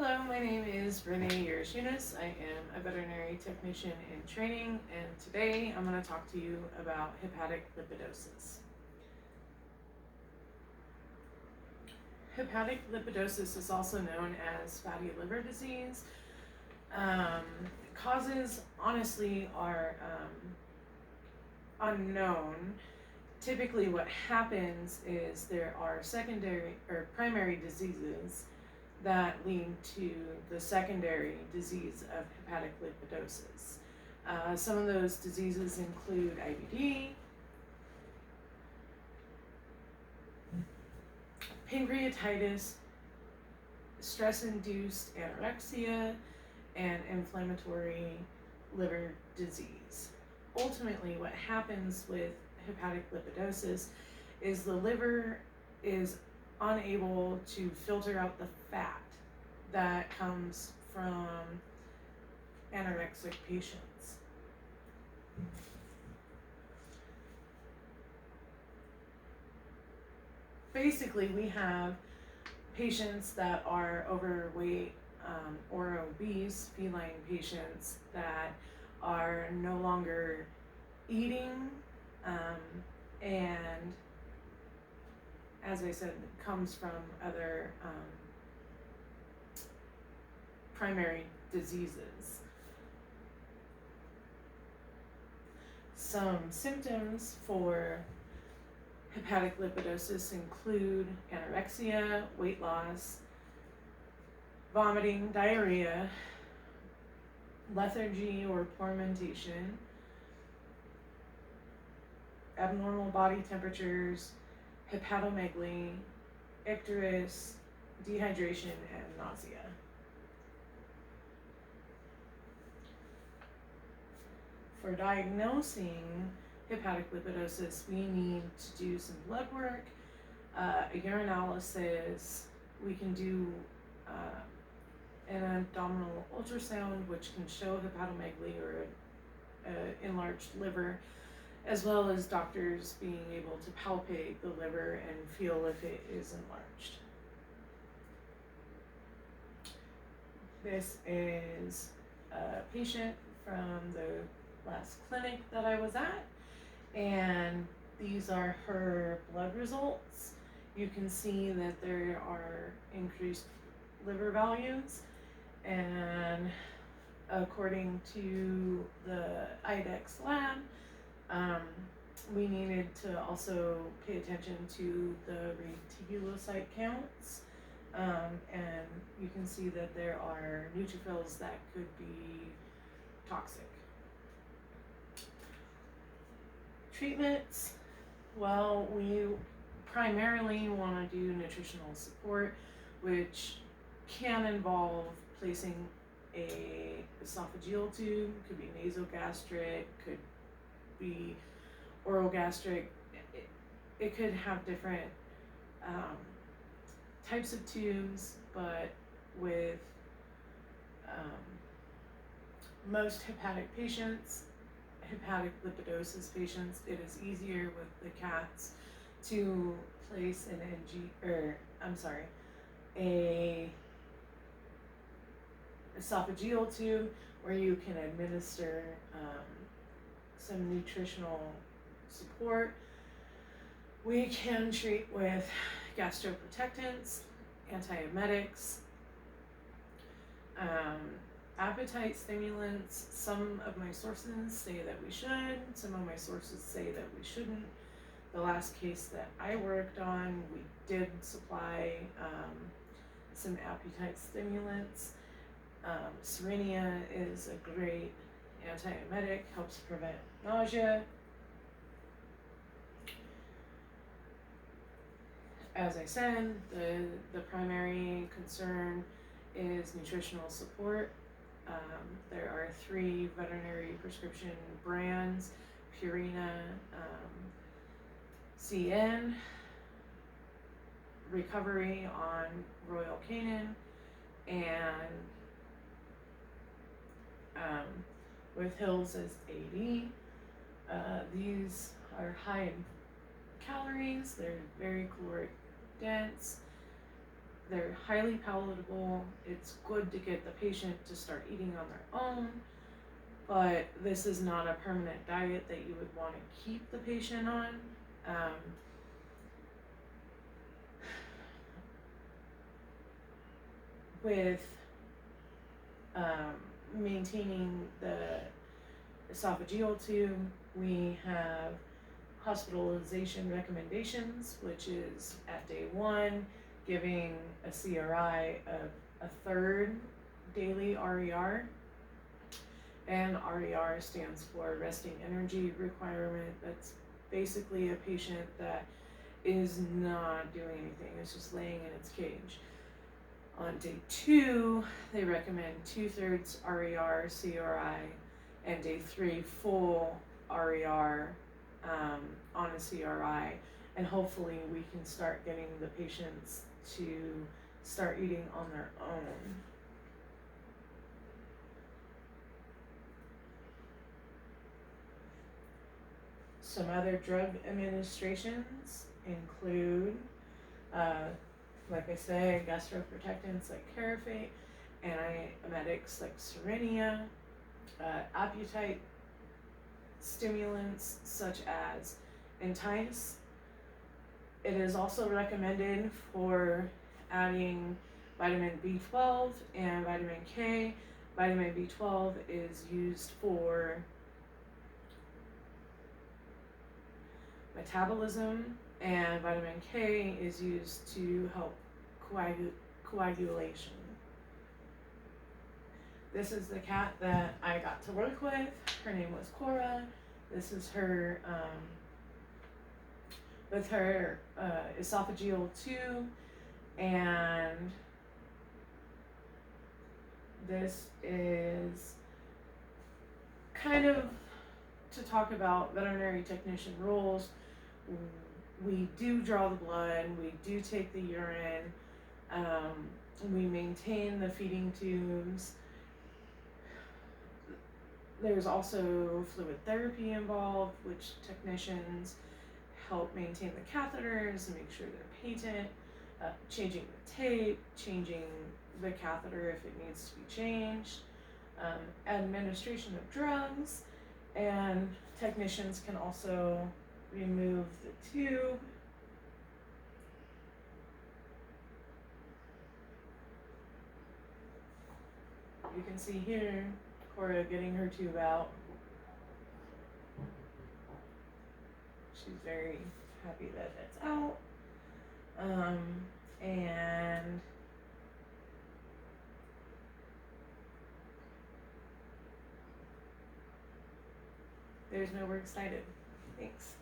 Hello, my name is Renee Yerashinas. I am a veterinary technician in training, and today I'm going to talk to you about hepatic lipidosis. Hepatic lipidosis is also known as fatty liver disease. Causes, honestly, are unknown. Typically what happens is there are secondary or primary diseases that lead to the secondary disease of hepatic lipidosis. Some of those diseases include IBD, pancreatitis, stress-induced anorexia, and inflammatory liver disease. Ultimately, what happens with hepatic lipidosis is the liver is unable to filter out the fat that comes from anorexic patients. Basically, we have patients that are overweight or obese, feline patients that are no longer eating, and as I said, it comes from other primary diseases. Some symptoms for hepatic lipidosis include anorexia, weight loss, vomiting, diarrhea, lethargy or poor mentation, abnormal body temperatures, hepatomegaly, icterus, dehydration, and nausea. For diagnosing hepatic lipidosis, we need to do some blood work, a urinalysis. We can do an abdominal ultrasound, which can show hepatomegaly or enlarged liver, as well as doctors being able to palpate the liver and feel if it is enlarged. This is a patient from the last clinic that I was at, and these are her blood results. You can see that there are increased liver values, and according to the IDEX lab, we needed to also pay attention to the reticulocyte counts, and you can see that there are neutrophils that could be toxic. Treatments, well, we primarily want to do nutritional support, which can involve placing a esophageal tube, could be nasogastric, could be orogastric. It could have different types of tubes, but with most hepatic patients, hepatic lipidosis patients, it is easier with the cats to place a esophageal tube where you can administer some nutritional support. We can treat with gastroprotectants, antiemetics, appetite stimulants. Some of my sources say that we should, some of my sources say that we shouldn't. The last case that I worked on, we did supply some appetite stimulants. Serenia is a great antiemetic, helps prevent nausea. As I said, the primary concern is nutritional support. There are 3 veterinary prescription brands: Purina, CN, Recovery on Royal Canin, and with Hills is 80. These are high in calories, they're very caloric dense, They're highly palatable. It's good to get the patient to start eating on their own, but this is not a permanent diet that you would want to keep the patient on. With maintaining the esophageal tube, we have hospitalization recommendations, which is at day 1, giving a CRI of a third daily RER. And RER stands for resting energy requirement. That's basically a patient that is not doing anything, it's just laying in its cage. On day 2, they recommend 2/3 RER CRI, and day 3, full RER on a CRI, and hopefully we can start getting the patients to start eating on their own. Some other drug administrations include, like I say, gastroprotectants like Carafate, antiemetics like Cerenia, appetite stimulants such as Entice. It is also recommended for adding vitamin B12 and vitamin K. Vitamin B12 is used for metabolism, and vitamin K is used to help coagulation. This is the cat that I got to work with. Her name was Cora. This is her with her esophageal tube, and this is kind of to talk about veterinary technician roles. We do draw the blood, we do take the urine, we maintain the feeding tubes. There's also fluid therapy involved, which technicians help maintain the catheters and make sure they're patent, changing the tape, changing the catheter if it needs to be changed, administration of drugs, and technicians can also remove the tube. You can see here Cora getting her tube out. She's very happy that it's out. And there's no works cited. Thanks.